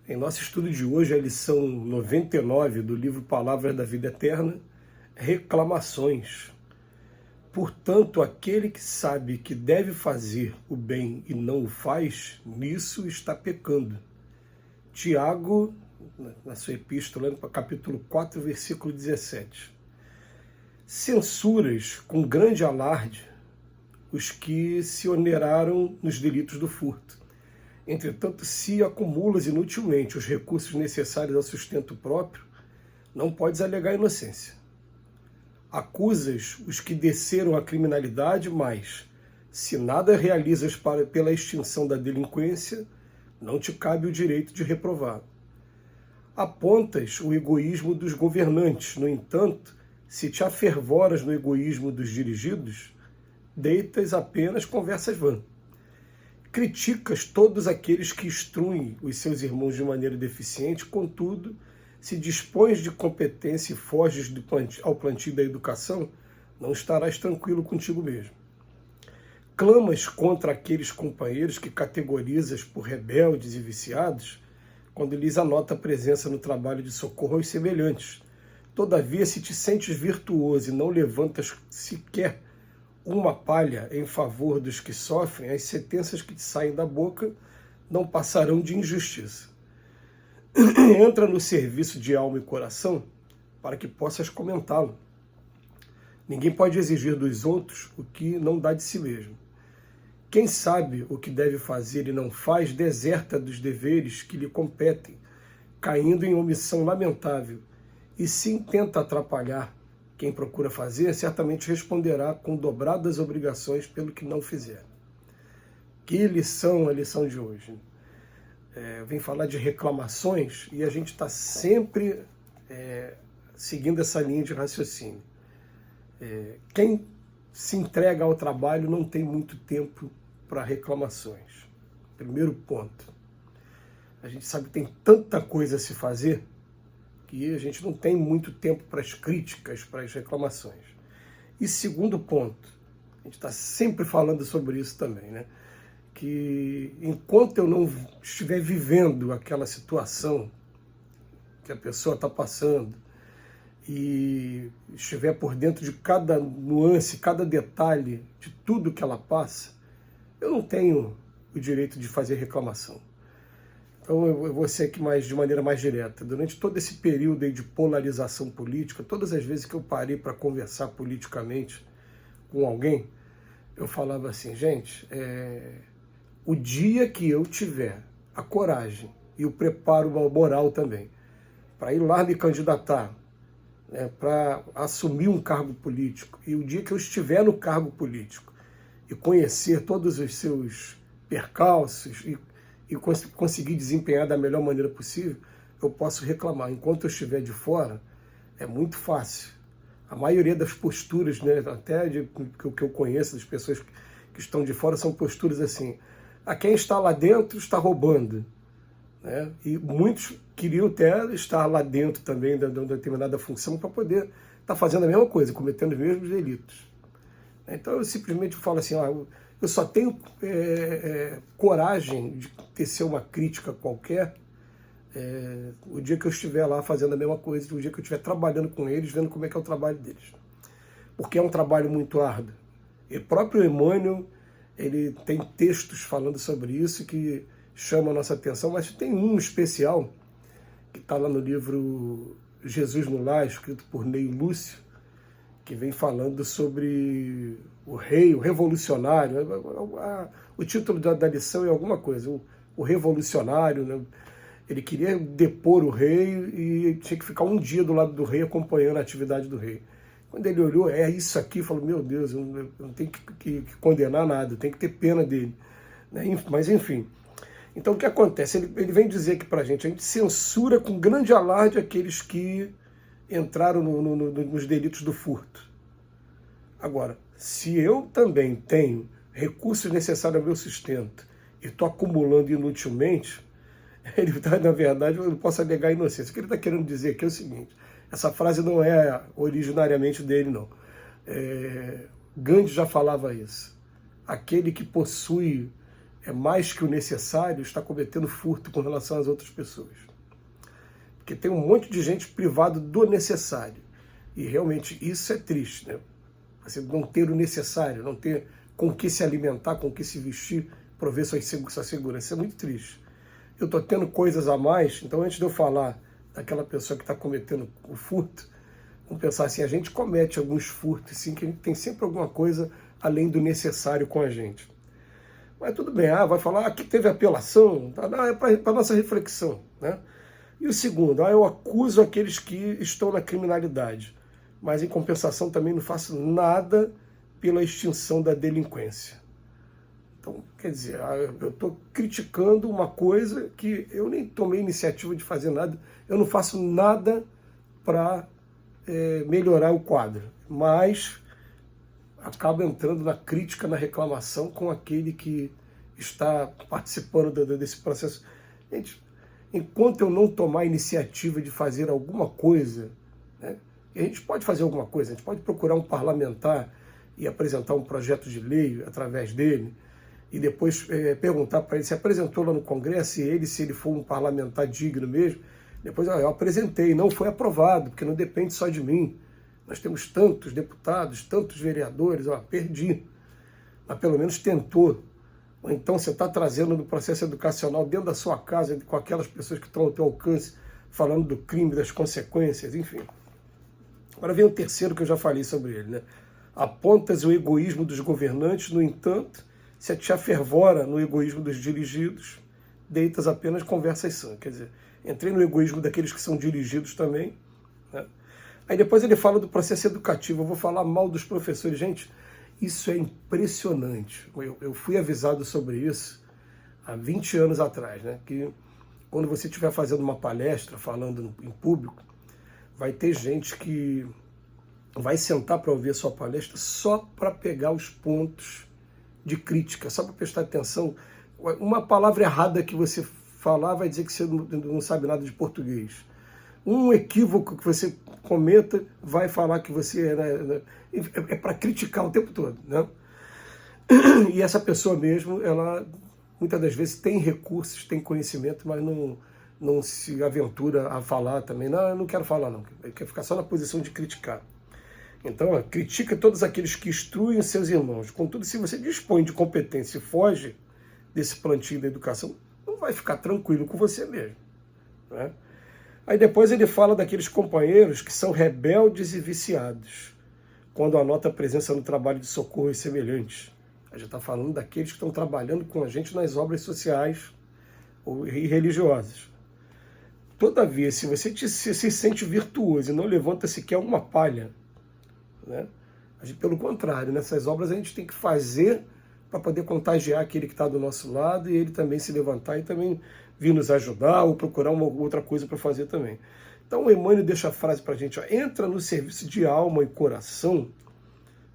Em nosso estudo de hoje, a lição 99 do livro Palavras da Vida Eterna, reclamações. Portanto, aquele que sabe que deve fazer o bem e não o faz, nisso está pecando. Tiago, na sua epístola, no capítulo 4, versículo 17. Censuras com grande alarde os que se oneraram nos delitos do furto. Entretanto, se acumulas inutilmente os recursos necessários ao sustento próprio, não podes alegar inocência. Acusas os que desceram à criminalidade, mas, se nada realizas pela extinção da delinquência, não te cabe o direito de reprovar. Apontas o egoísmo dos governantes, no entanto, se te afervoras no egoísmo dos dirigidos, deitas apenas conversas vãs. Criticas todos aqueles que instruem os seus irmãos de maneira deficiente, contudo, se dispões de competência e foges ao plantio da educação, não estarás tranquilo contigo mesmo. Clamas contra aqueles companheiros que categorizas por rebeldes e viciados, quando lhes anota a presença no trabalho de socorro aos semelhantes. Todavia, se te sentes virtuoso e não levantas sequer uma palha em favor dos que sofrem, as sentenças que te saem da boca não passarão de injustiça. Entra no serviço de alma e coração para que possas comentá-lo. Ninguém pode exigir dos outros o que não dá de si mesmo. Quem sabe o que deve fazer e não faz, deserta dos deveres que lhe competem, caindo em omissão lamentável, e sim tenta atrapalhar quem procura fazer, certamente responderá com dobradas obrigações pelo que não fizer. Que lição a lição de hoje. Vem falar de reclamações e a gente está sempre seguindo essa linha de raciocínio. Quem se entrega ao trabalho não tem muito tempo para reclamações. Primeiro ponto. A gente sabe que tem tanta coisa a se fazer que a gente não tem muito tempo para as críticas, para as reclamações. E segundo ponto, a gente está sempre falando sobre isso também, né? Que enquanto eu não estiver vivendo aquela situação que a pessoa está passando e estiver por dentro de cada nuance, cada detalhe de tudo que ela passa, eu não tenho o direito de fazer reclamação. Então eu vou ser aqui de maneira mais direta. Durante todo esse período aí de polarização política, todas as vezes que eu parei para conversar politicamente com alguém, eu falava assim, gente, o dia que eu tiver a coragem e o preparo moral também para ir lá me candidatar, né, para assumir um cargo político, e o dia que eu estiver no cargo político e conhecer todos os seus percalços e conseguir desempenhar da melhor maneira possível, eu posso reclamar. Enquanto eu estiver de fora, é muito fácil. A maioria das posturas, né, até que eu conheço, das pessoas que estão de fora, são posturas assim, quem está lá dentro está roubando. Né? E muitos queriam até estar lá dentro também de uma determinada função para poder estar fazendo a mesma coisa, cometendo os mesmos delitos. Então eu simplesmente falo assim, eu só tenho coragem de tecer uma crítica qualquer o dia que eu estiver lá fazendo a mesma coisa, o dia que eu estiver trabalhando com eles, vendo como é que é o trabalho deles. Porque é um trabalho muito árduo. E o próprio Emmanuel, ele tem textos falando sobre isso que chamam a nossa atenção, mas tem um especial, que está lá no livro Jesus no Lar, escrito por Ney Lúcio, que vem falando sobre o rei, o revolucionário. O título da lição é alguma coisa, o revolucionário, né? Ele queria depor o rei e tinha que ficar um dia do lado do rei acompanhando a atividade do rei. Quando ele olhou, isso aqui, falou, meu Deus, eu não tenho que condenar nada, eu tenho que ter pena dele. Né? Mas enfim, então o que acontece? Ele vem dizer aqui pra gente, a gente censura com grande alarde aqueles que entraram nos delitos do furto. Agora, se eu também tenho recursos necessários ao meu sustento e estou acumulando inutilmente, ele está, na verdade, eu não posso alegar inocência. O que ele está querendo dizer aqui é o seguinte, essa frase não é originariamente dele, não. Gandhi já falava isso. Aquele que possui é mais que o necessário, está cometendo furto com relação às outras pessoas. Porque tem um monte de gente privado do necessário. E realmente isso é triste, né? Você não ter o necessário, não ter com o que se alimentar, com o que se vestir, prover sua segurança. Isso é muito triste. Eu estou tendo coisas a mais, então antes de eu falar daquela pessoa que está cometendo o furto, vamos pensar assim, a gente comete alguns furtos, sim, que a gente tem sempre alguma coisa além do necessário com a gente. Mas tudo bem, vai falar, aqui teve apelação, é para a nossa reflexão, né? E o segundo, eu acuso aqueles que estão na criminalidade, mas em compensação também não faço nada pela extinção da delinquência. Então, quer dizer, eu estou criticando uma coisa que eu nem tomei iniciativa de fazer nada, eu não faço nada para melhorar o quadro, mas acaba entrando na crítica, na reclamação com aquele que está participando desse processo. Gente, enquanto eu não tomar a iniciativa de fazer alguma coisa, né, e a gente pode fazer alguma coisa, a gente pode procurar um parlamentar e apresentar um projeto de lei através dele, e depois perguntar para ele se apresentou lá no Congresso, e se ele for um parlamentar digno mesmo, depois eu apresentei, não foi aprovado, porque não depende só de mim. Nós temos tantos deputados, tantos vereadores, perdi, mas pelo menos tentou. Ou então você está trazendo no processo educacional dentro da sua casa, com aquelas pessoas que estão ao teu alcance, falando do crime, das consequências, enfim. Agora vem o terceiro que eu já falei sobre ele, né? Apontas o egoísmo dos governantes, no entanto, se te afervora no egoísmo dos dirigidos, deitas apenas conversas sãs. Quer dizer, entrei no egoísmo daqueles que são dirigidos também, né? Aí depois ele fala do processo educativo, eu vou falar mal dos professores. Gente, isso é impressionante. Eu fui avisado sobre isso há 20 anos atrás, né? Que quando você estiver fazendo uma palestra, falando em público, vai ter gente que vai sentar para ouvir a sua palestra só para pegar os pontos de crítica, só para prestar atenção. Uma palavra errada que você falar vai dizer que você não sabe nada de português. Um equívoco que você cometa vai falar que você é para criticar o tempo todo, né? E essa pessoa mesmo, ela muitas das vezes tem recursos, tem conhecimento, mas não se aventura a falar também. Não, eu não quero falar não, quer ficar só na posição de criticar. Então, critica todos aqueles que instruem seus irmãos. Contudo, se você dispõe de competência e foge desse plantio da educação, não vai ficar tranquilo com você mesmo, né? Aí depois ele fala daqueles companheiros que são rebeldes e viciados, quando anota a presença no trabalho de socorro e semelhantes. A gente está falando daqueles que estão trabalhando com a gente nas obras sociais e religiosas. Todavia, se você se sente virtuoso e não levanta sequer uma palha, né? Pelo contrário, nessas obras a gente tem que fazer para poder contagiar aquele que está do nosso lado e ele também se levantar e também vir nos ajudar ou procurar uma outra coisa para fazer também. Então o Emmanuel deixa a frase para a gente, entra no serviço de alma e coração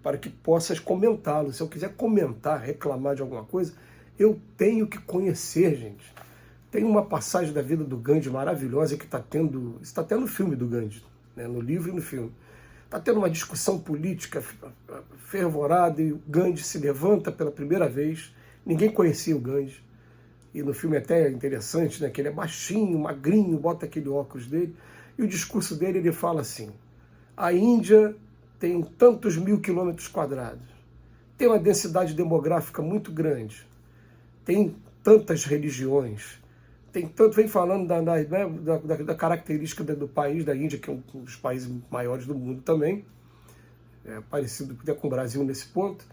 para que possas comentá-lo. Se eu quiser comentar, reclamar de alguma coisa, eu tenho que conhecer, gente. Tem uma passagem da vida do Gandhi maravilhosa que está tendo no filme do Gandhi, né, no livro e no filme. Está tendo uma discussão política fervorada e o Gandhi se levanta pela primeira vez. Ninguém conhecia o Gandhi. E no filme é até interessante, né, que ele é baixinho, magrinho, bota aquele óculos dele. E o discurso dele, ele fala assim, a Índia tem tantos 1000 quilômetros quadrados, tem uma densidade demográfica muito grande, tem tantas religiões, tem tanto, vem falando da característica do país, da Índia, que é um dos países maiores do mundo também, parecido com o Brasil nesse ponto.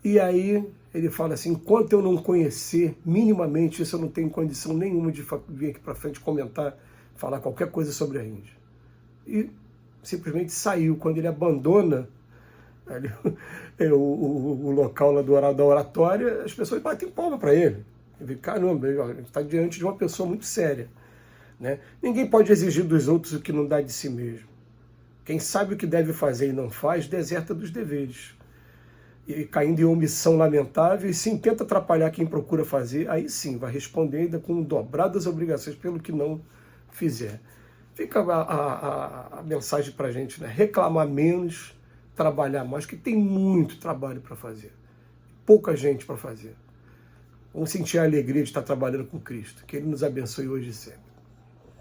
E aí ele fala assim, enquanto eu não conhecer minimamente isso, eu não tenho condição nenhuma de vir aqui para frente comentar, falar qualquer coisa sobre a Índia. E simplesmente saiu. Quando ele abandona ali, o local lá da oratória, as pessoas batem palma para ele. Ele vê, caramba, ele está diante de uma pessoa muito séria, né? Ninguém pode exigir dos outros o que não dá de si mesmo. Quem sabe o que deve fazer e não faz, deserta dos deveres. E caindo em omissão lamentável, e sim tenta atrapalhar quem procura fazer, aí sim vai responder ainda com dobradas obrigações pelo que não fizer. Fica a mensagem para a gente, né? Reclamar menos, trabalhar mais, que tem muito trabalho para fazer. Pouca gente para fazer. Vamos sentir a alegria de estar trabalhando com Cristo. Que Ele nos abençoe hoje e sempre.